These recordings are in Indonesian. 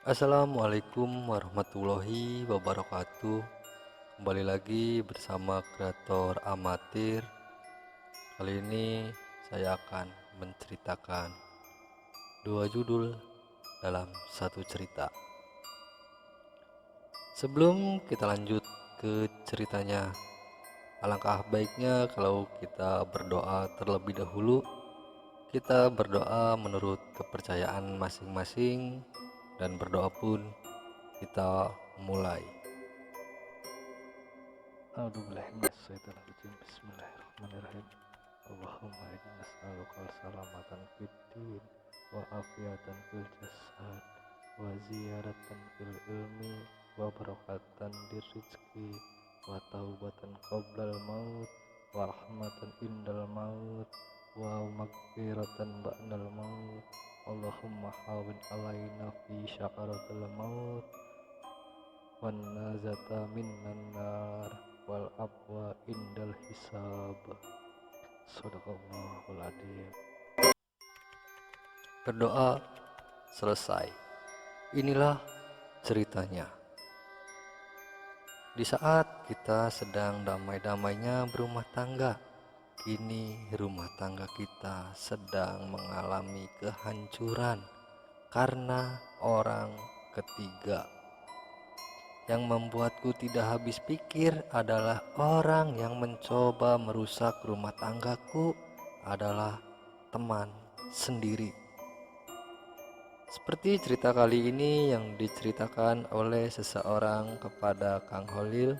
Assalamualaikum warahmatullahi wabarakatuh. Kembali lagi bersama kreator amatir. Kali ini saya akan menceritakan dua judul dalam satu cerita. Sebelum kita lanjut ke ceritanya, alangkah baiknya kalau kita berdoa terlebih dahulu. Kita berdoa menurut kepercayaan masing-masing, dan berdoa pun kita mulai. Bismillahirrahmanirrahim. Allahumma inna nas'alukal salamatan fid din wa afiatan fil jasad wa ziyaratan fil ilmi wa barakatan di rizki wa taubatan qoblal maut wa rahmatan indal maut wa magfiratan ba'dal maut. Allahumma hawin alaina fi syakaratul maut wan nazata minnan nar wal afwa indal hisab. Shadaqallahul adzim. Berdoa selesai. Inilah ceritanya. Di saat kita sedang damai-damainya berumah tangga, kini rumah tangga kita sedang mengalami kehancuran karena orang ketiga. Yang membuatku tidak habis pikir adalah orang yang mencoba merusak rumah tanggaku adalah teman sendiri. Seperti cerita kali ini yang diceritakan oleh seseorang kepada Kang Holil.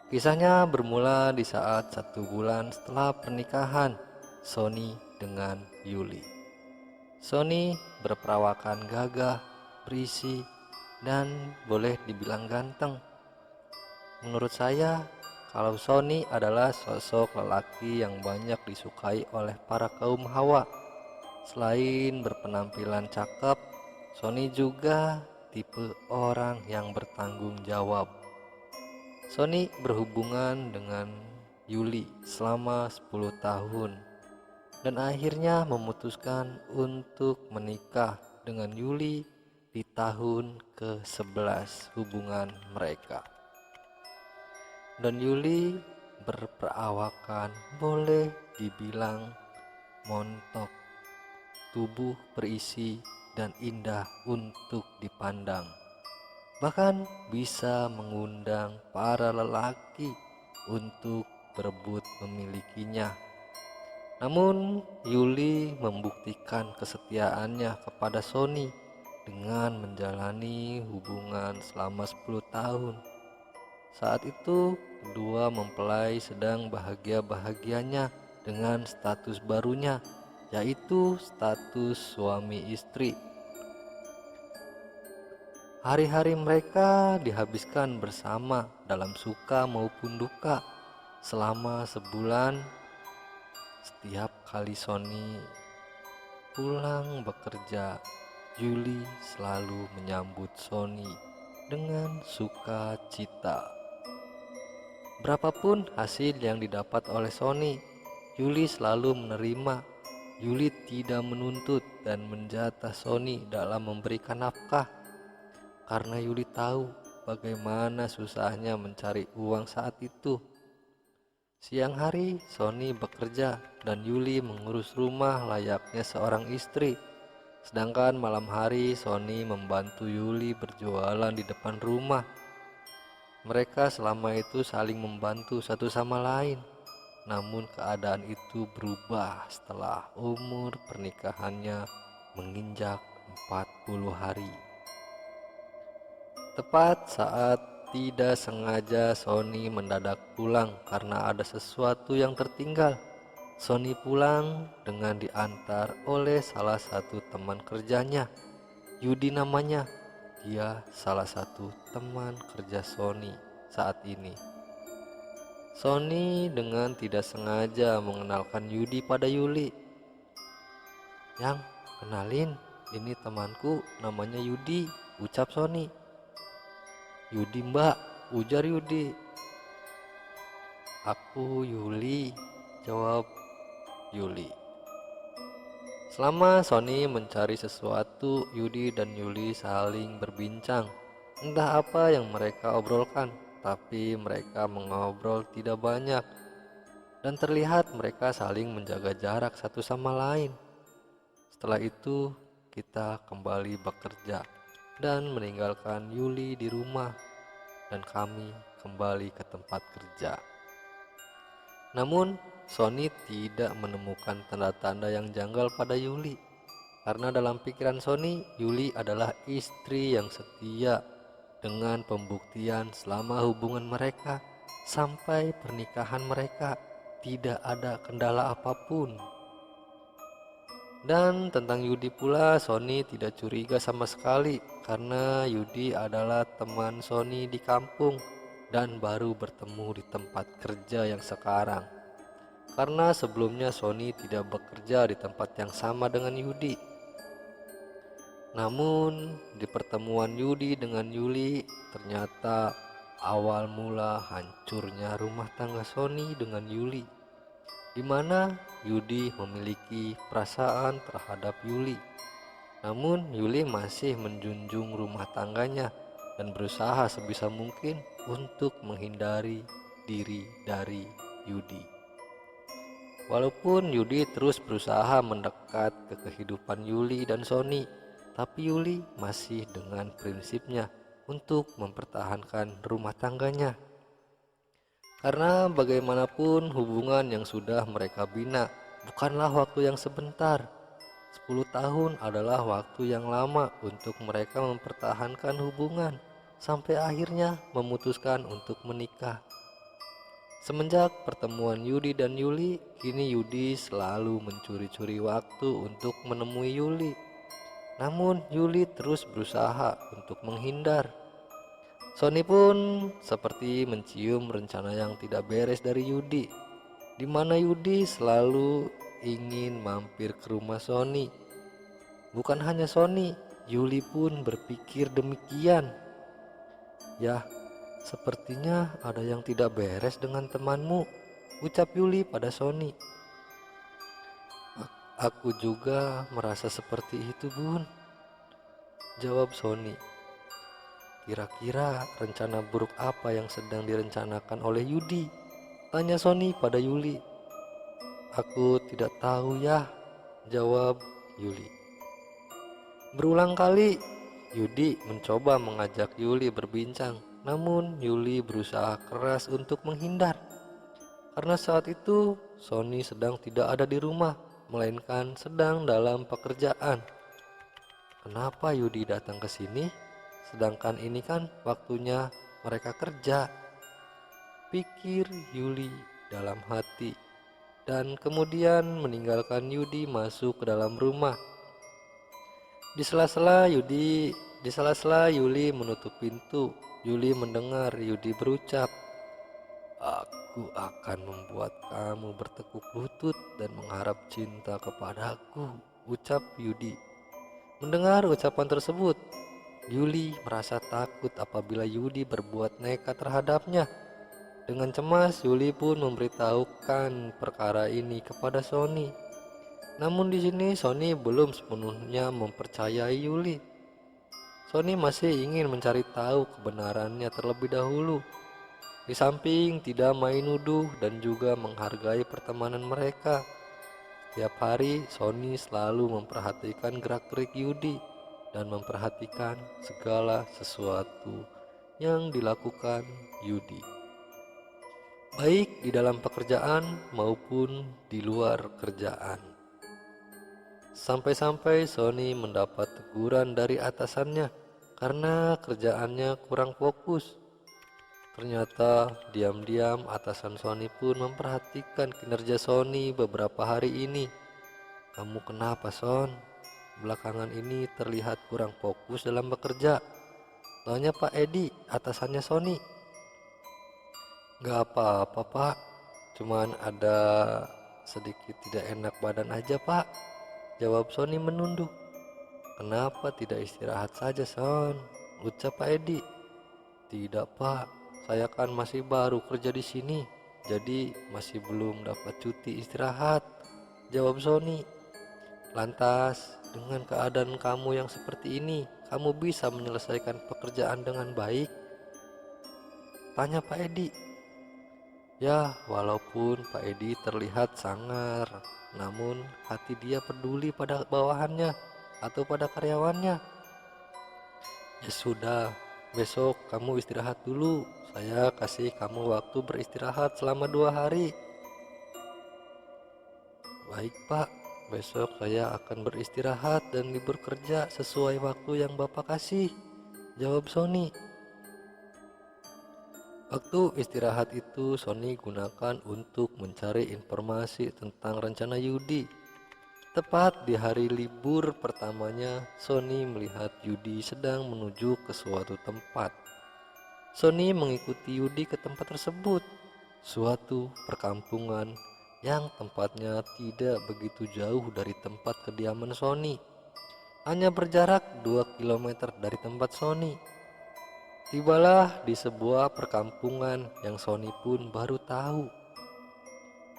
Kisahnya bermula di saat 1 bulan setelah pernikahan Sony dengan Yuli. Sony berperawakan gagah, berisi, dan boleh dibilang ganteng. Menurut saya, kalau Sony adalah sosok lelaki yang banyak disukai oleh para kaum hawa. Selain berpenampilan cakep, Sony juga tipe orang yang bertanggung jawab. Sony berhubungan dengan Yuli selama 10 tahun dan akhirnya memutuskan untuk menikah dengan Yuli di tahun ke-11 hubungan mereka. Dan Yuli berperawakan boleh dibilang montok, tubuh berisi dan indah untuk dipandang. Bahkan bisa mengundang para lelaki untuk berebut memilikinya. Namun Yuli membuktikan kesetiaannya kepada Sony dengan menjalani hubungan selama 10 tahun. Saat itu kedua mempelai sedang bahagia-bahagianya dengan status barunya, yaitu status suami istri. Hari-hari mereka dihabiskan bersama dalam suka maupun duka selama sebulan. Setiap kali Sony pulang bekerja, Yuli selalu menyambut Sony dengan sukacita. Berapapun hasil yang didapat oleh Sony, Yuli selalu menerima. Yuli tidak menuntut dan menjatah Sony dalam memberikan nafkah, karena Yuli tahu bagaimana susahnya mencari uang saat itu. Siang hari Sony bekerja dan Yuli mengurus rumah layaknya seorang istri. Sedangkan malam hari Sony membantu Yuli berjualan di depan rumah. Mereka selama itu saling membantu satu sama lain. Namun keadaan itu berubah setelah umur pernikahannya menginjak 40 hari. Tepat saat tidak sengaja Sony mendadak pulang karena ada sesuatu yang tertinggal. Sony pulang dengan diantar oleh salah satu teman kerjanya, Yudi namanya. Dia salah satu teman kerja Sony saat ini. Sony dengan tidak sengaja mengenalkan Yudi pada Yuli. "Yang, kenalin, ini temanku namanya Yudi," ucap Sony. "Yudi mbak," ujar Yudi. "Aku Yuli," jawab Yuli. Selama Sony mencari sesuatu, Yudi dan Yuli saling berbincang. Entah apa yang mereka obrolkan, tapi mereka mengobrol tidak banyak dan terlihat mereka saling menjaga jarak satu sama lain. Setelah itu, kita kembali bekerja dan meninggalkan Yuli di rumah, dan kami kembali ke tempat kerja. Namun, Sony tidak menemukan tanda-tanda yang janggal pada Yuli, karena dalam pikiran Sony, Yuli adalah istri yang setia dengan pembuktian selama hubungan mereka sampai pernikahan mereka tidak ada kendala apapun. Dan tentang Yudi pula, Sony tidak curiga sama sekali karena Yudi adalah teman Sony di kampung dan baru bertemu di tempat kerja yang sekarang. Karena sebelumnya Sony tidak bekerja di tempat yang sama dengan Yudi. Namun di pertemuan Yudi dengan Yuli, ternyata awal mula hancurnya rumah tangga Sony dengan Yuli, di mana Yudi memiliki perasaan terhadap Yuli. Namun Yuli masih menjunjung rumah tangganya dan berusaha sebisa mungkin untuk menghindari diri dari Yudi. Walaupun Yudi terus berusaha mendekat ke kehidupan Yuli dan Sony, tapi Yuli masih dengan prinsipnya untuk mempertahankan rumah tangganya. Karena bagaimanapun hubungan yang sudah mereka bina bukanlah waktu yang sebentar. 10 tahun adalah waktu yang lama untuk mereka mempertahankan hubungan sampai akhirnya memutuskan untuk menikah. Semenjak pertemuan Yudi dan Yuli, kini Yudi selalu mencuri-curi waktu untuk menemui Yuli. Namun Yuli terus berusaha untuk menghindar. Sony pun seperti mencium rencana yang tidak beres dari Yudi, di mana Yudi selalu ingin mampir ke rumah Sony. Bukan hanya Sony, Yuli pun berpikir demikian. "Ya, sepertinya ada yang tidak beres dengan temanmu," ucap Yuli pada Sony. Aku juga merasa seperti itu, Bun," jawab Sony. "Kira-kira rencana buruk apa yang sedang direncanakan oleh Yudi?" tanya Sony pada Yuli. "Aku tidak tahu ya," jawab Yuli. Berulang kali Yudi mencoba mengajak Yuli berbincang, namun Yuli berusaha keras untuk menghindar. Karena saat itu Sony sedang tidak ada di rumah, melainkan sedang dalam pekerjaan. Kenapa Yudi datang ke sini? Sedangkan ini kan waktunya mereka kerja, pikir Yuli dalam hati, dan kemudian meninggalkan Yudi masuk ke dalam rumah. Di sela-sela Yuli menutup pintu, Yuli mendengar Yudi berucap, "Aku akan membuat kamu bertekuk lutut dan mengharap cinta kepadaku," ucap Yudi. Mendengar ucapan tersebut, Yuli merasa takut apabila Yudi berbuat nekat terhadapnya. Dengan cemas, Yuli pun memberitahukan perkara ini kepada Sony. Namun di sini Sony belum sepenuhnya mempercayai Yuli. Sony masih ingin mencari tahu kebenarannya terlebih dahulu. Di samping tidak main nuduh dan juga menghargai pertemanan mereka. Tiap hari Sony selalu memperhatikan gerak-gerik Yudi dan memperhatikan segala sesuatu yang dilakukan Yudi, baik di dalam pekerjaan maupun di luar kerjaan. Sampai-sampai Sony mendapat teguran dari atasannya karena kerjaannya kurang fokus. Ternyata diam-diam atasan Sony pun memperhatikan kinerja Sony beberapa hari ini. "Kamu kenapa, Son? Belakangan ini terlihat kurang fokus dalam bekerja," tanya Pak Edi, atasannya Sony. "Gak apa-apa, Pak. Cuman ada sedikit tidak enak badan aja, Pak," jawab Sony menunduk. "Kenapa tidak istirahat saja, Son?" ucap Pak Edi. "Tidak, Pak. Saya kan masih baru kerja di sini, jadi masih belum dapat cuti istirahat," jawab Sony. Lantas, dengan keadaan kamu yang seperti ini, kamu bisa menyelesaikan pekerjaan dengan baik? Tanya Pak Edi. Ya, walaupun Pak Edi terlihat sangar, namun hati dia peduli pada bawahannya atau pada karyawannya. Ya sudah, besok kamu istirahat dulu. Saya kasih kamu waktu beristirahat selama 2 hari. Baik Pak, besok saya akan beristirahat dan libur kerja sesuai waktu yang Bapak kasih, jawab Sony. Waktu istirahat itu Sony gunakan untuk mencari informasi tentang rencana Yudi. Tepat di hari libur pertamanya, Sony melihat Yudi sedang menuju ke suatu tempat. Sony mengikuti Yudi ke tempat tersebut, suatu perkampungan yang tempatnya tidak begitu jauh dari tempat kediaman Sony, hanya berjarak 2 kilometer dari tempat Sony. Tibalah di sebuah perkampungan yang Sony pun baru tahu.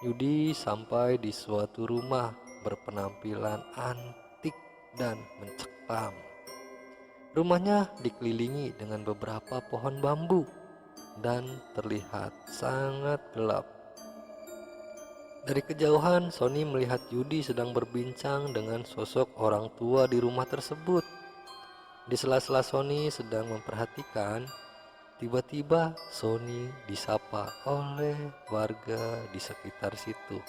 Yudi sampai di suatu rumah berpenampilan antik dan mencekam. Rumahnya dikelilingi dengan beberapa pohon bambu dan terlihat sangat gelap. Dari kejauhan, Sony melihat Yudi sedang berbincang dengan sosok orang tua di rumah tersebut. Di sela-sela Sony sedang memperhatikan, tiba-tiba Sony disapa oleh warga di sekitar situ.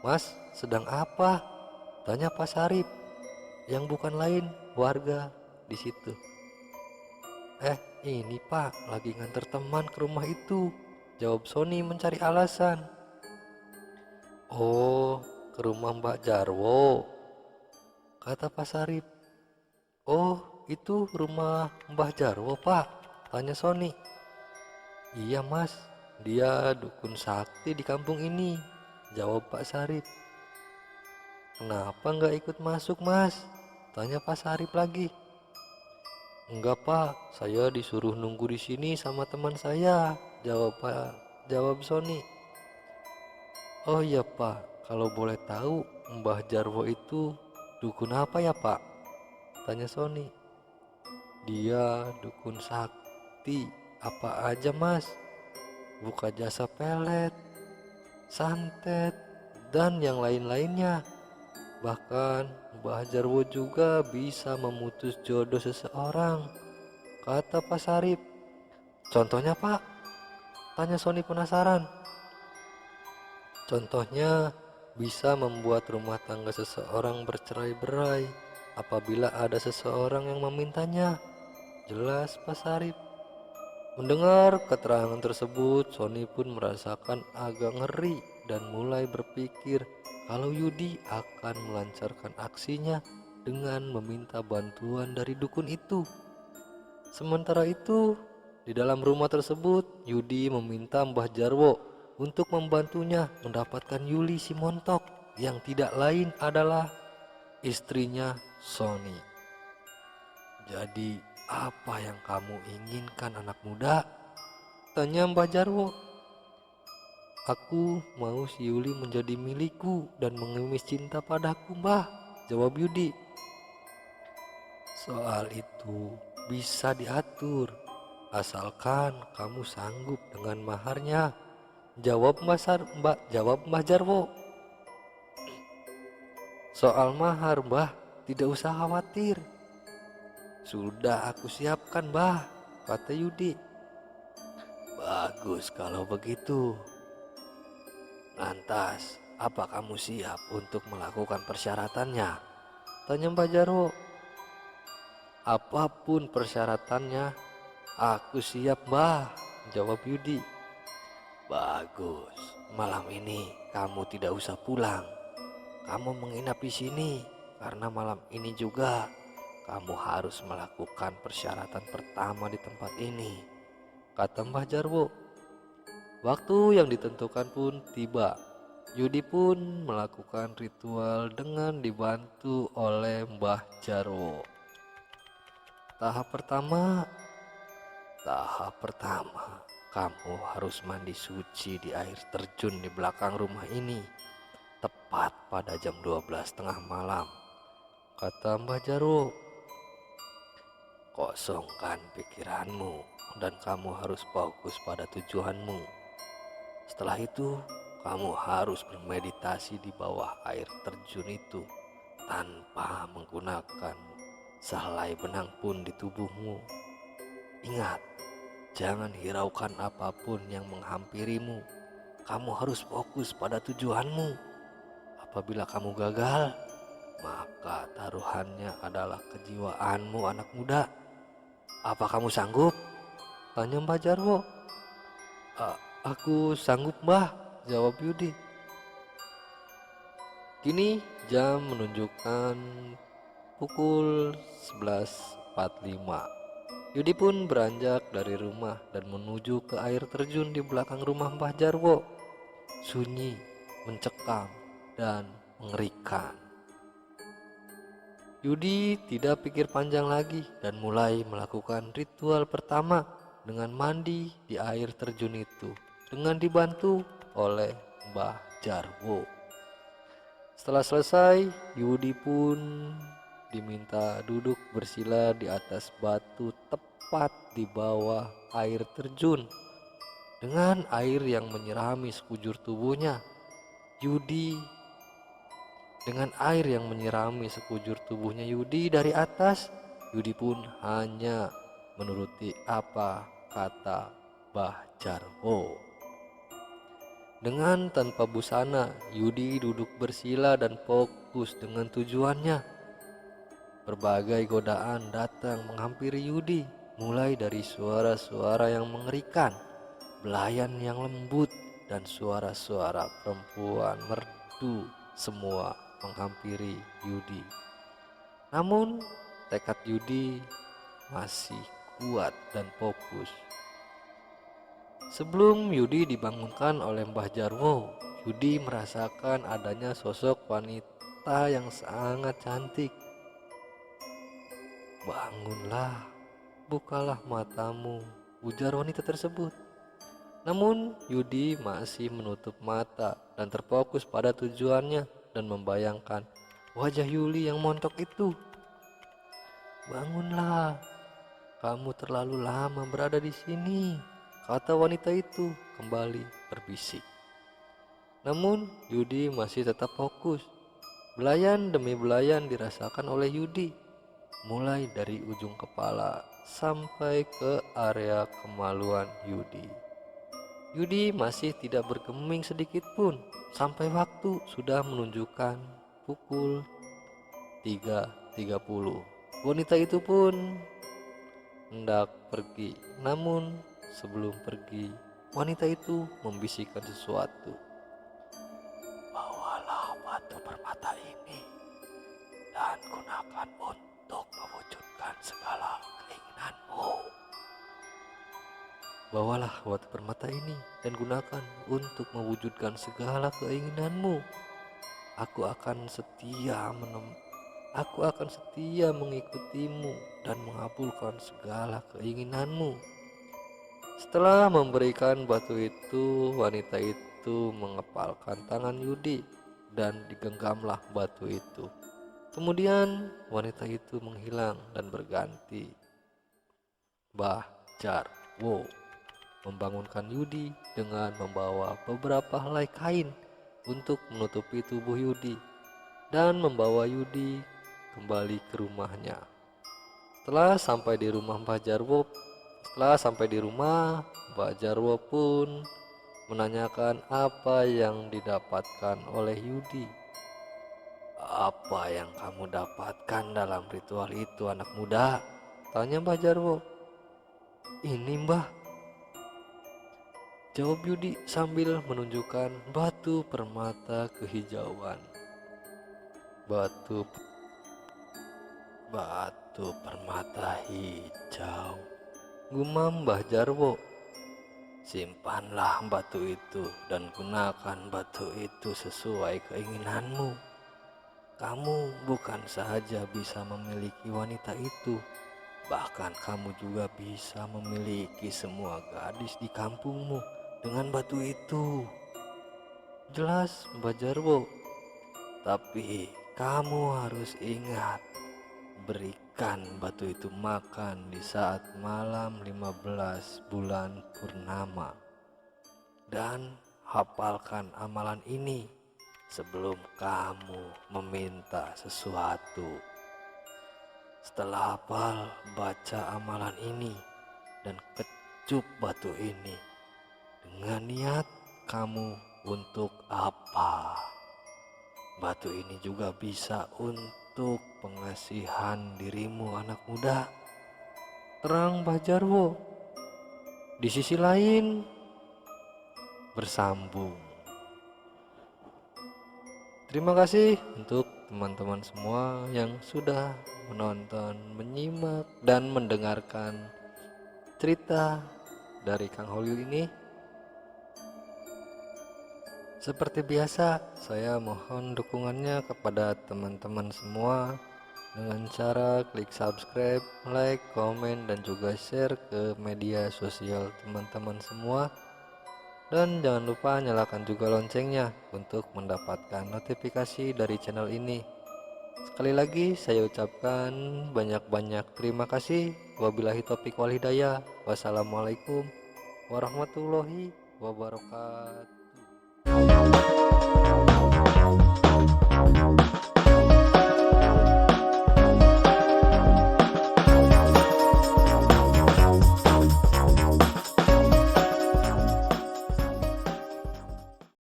"Mas, sedang apa?" tanya Pak Sarip, yang bukan lain warga di situ. Ini Pak, lagi nganter teman ke rumah itu," jawab Sony mencari alasan. "Oh, ke rumah Mbak Jarwo," kata Pak Sarip. "Oh, itu rumah Mbah Jarwo Pak?" tanya Sony. "Iya Mas, dia dukun sakti di kampung ini," jawab Pak Sarip. "Kenapa nggak ikut masuk Mas?" tanya Pak Sarip lagi. "Enggak Pak, saya disuruh nunggu di sini sama teman saya," jawab Sony. "Oh iya Pak, kalau boleh tahu Mbah Jarwo itu dukun apa ya Pak?" tanya Sony. "Dia dukun sakti. Apa aja Mas? Buka jasa pelet, santet, dan yang lain-lainnya. Bahkan Mbah Jarwo juga bisa memutus jodoh seseorang," kata Pak Sarip. "Contohnya Pak?" tanya Sony penasaran. "Contohnya bisa membuat rumah tangga seseorang bercerai-berai apabila ada seseorang yang memintanya," jelas Pak Sarip. Mendengar keterangan tersebut, Sony pun merasakan agak ngeri dan mulai berpikir kalau Yudi akan melancarkan aksinya dengan meminta bantuan dari dukun itu. Sementara itu, di dalam rumah tersebut, Yudi meminta Mbah Jarwo untuk membantunya mendapatkan Yuli si montok yang tidak lain adalah istrinya Sony. "Jadi apa yang kamu inginkan anak muda?" tanya Mbah Jarwo. "Aku mau si Yuli menjadi milikku dan mengemis cinta padaku Mbah," jawab Yudi. "Soal itu bisa diatur, asalkan kamu sanggup dengan maharnya," jawab Mbah Jarwo. "Soal mahar Mbah, tidak usah khawatir. Sudah aku siapkan Mbah," kata Yudi. "Bagus kalau begitu. Lantas, apa kamu siap untuk melakukan persyaratannya?" tanya Mbah Jarwo. "Apapun persyaratannya, aku siap Mbah," jawab Yudi. "Bagus, malam ini kamu tidak usah pulang. Kamu menginap di sini karena malam ini juga kamu harus melakukan persyaratan pertama di tempat ini," kata Mbah Jarwo. Waktu yang ditentukan pun tiba. Yudi pun melakukan ritual dengan dibantu oleh Mbah Jarwo. Tahap pertama, kamu harus mandi suci di air terjun di belakang rumah ini, tepat tepat pada jam 12 tengah malam, kata Mbah Jarwo. Kosongkan pikiranmu dan kamu harus fokus pada tujuanmu. Setelah itu, kamu harus bermeditasi di bawah air terjun itu tanpa menggunakan sehelai benang pun di tubuhmu. Ingat, jangan hiraukan apapun yang menghampirimu. Kamu harus fokus pada tujuanmu. Apabila kamu gagal, maka taruhannya adalah kejiwaanmu, anak muda. Apa kamu sanggup? Tanya Mbah Jarwo. Aku sanggup, Mbah, jawab Yudi. Kini jam menunjukkan pukul 11.45. Yudi pun beranjak dari rumah dan menuju ke air terjun di belakang rumah Mbah Jarwo. Sunyi, mencekam, dan mengerikan. Yudi tidak pikir panjang lagi dan mulai melakukan ritual pertama dengan mandi di air terjun itu dengan dibantu oleh Mbah Jarwo. Setelah selesai, Yudi pun diminta duduk bersila di atas batu tepat di bawah air terjun dengan air yang menyirami sekujur tubuhnya. Dengan air yang menyirami sekujur tubuhnya Yudi dari atas, Yudi pun hanya menuruti apa kata Mbah Jarwo. Dengan tanpa busana, Yudi duduk bersila dan fokus dengan tujuannya. Berbagai godaan datang menghampiri Yudi, mulai dari suara-suara yang mengerikan, belayan yang lembut, dan suara-suara perempuan merdu, semua menghampiri Yudi. Namun tekad Yudi masih kuat dan fokus. Sebelum Yudi dibangunkan oleh Mbah Jarwo, Yudi merasakan adanya sosok wanita yang sangat cantik. Bangunlah, bukalah matamu, ujar wanita tersebut. Namun Yudi masih menutup mata dan terfokus pada tujuannya dan membayangkan wajah Yuli yang montok itu. Bangunlah, kamu terlalu lama berada di sini, kata wanita itu kembali berbisik. Namun Yudi masih tetap fokus. Belayan demi belayan dirasakan oleh Yudi, mulai dari ujung kepala sampai ke area kemaluan Yudi. Yudi masih tidak bergeming sedikit pun sampai waktu sudah menunjukkan pukul 3.30. Wanita itu pun hendak pergi, namun sebelum pergi, wanita itu membisikkan sesuatu. Bawalah batu permata ini dan gunakan untuk mewujudkan segala keinginanmu. Bawalah batu permata ini dan gunakan untuk mewujudkan segala keinginanmu. Aku akan setia mengikutimu dan mengabulkan segala keinginanmu. Setelah memberikan batu itu, wanita itu mengepalkan tangan Yudi dan digenggamlah batu itu. Kemudian wanita itu menghilang dan berganti. Mbah Jarwo membangunkan Yudi dengan membawa beberapa helai kain untuk menutupi tubuh Yudi dan membawa Yudi kembali ke rumahnya. Setelah sampai di rumah Mbah Jarwo pun menanyakan apa yang didapatkan oleh Yudi. Apa yang kamu dapatkan dalam ritual itu, anak muda? Tanya Mbah Jarwo. Ini, Mbah, jawab Yudi sambil menunjukkan batu permata kehijauan. Batu permata hijau, gumam Mbah Jarwo. Simpanlah batu itu dan gunakan batu itu sesuai keinginanmu. Kamu bukan saja bisa memiliki wanita itu, bahkan kamu juga bisa memiliki semua gadis di kampungmu dengan batu itu. Jelas Mbah Jarwo. Tapi kamu harus ingat, berikan batu itu makan di saat malam 15 bulan purnama. Dan hafalkan amalan ini sebelum kamu meminta sesuatu. Setelah hafal, baca amalan ini dan kecup batu ini dengan niat kamu untuk apa. Batu ini juga bisa untuk pengasihan dirimu, anak muda. Terang Mbah Jarwo. Di sisi lain bersambung. Terima kasih untuk teman-teman semua yang sudah menonton, menyimak, dan mendengarkan cerita dari Kang Holil ini. Seperti biasa, saya mohon dukungannya kepada teman-teman semua dengan cara klik subscribe, like, komen, dan juga share ke media sosial teman-teman semua. Dan jangan lupa nyalakan juga loncengnya untuk mendapatkan notifikasi dari channel ini. Sekali lagi saya ucapkan banyak-banyak terima kasih. Wabillahi taufiq wal hidayah. Wassalamualaikum warahmatullahi wabarakatuh.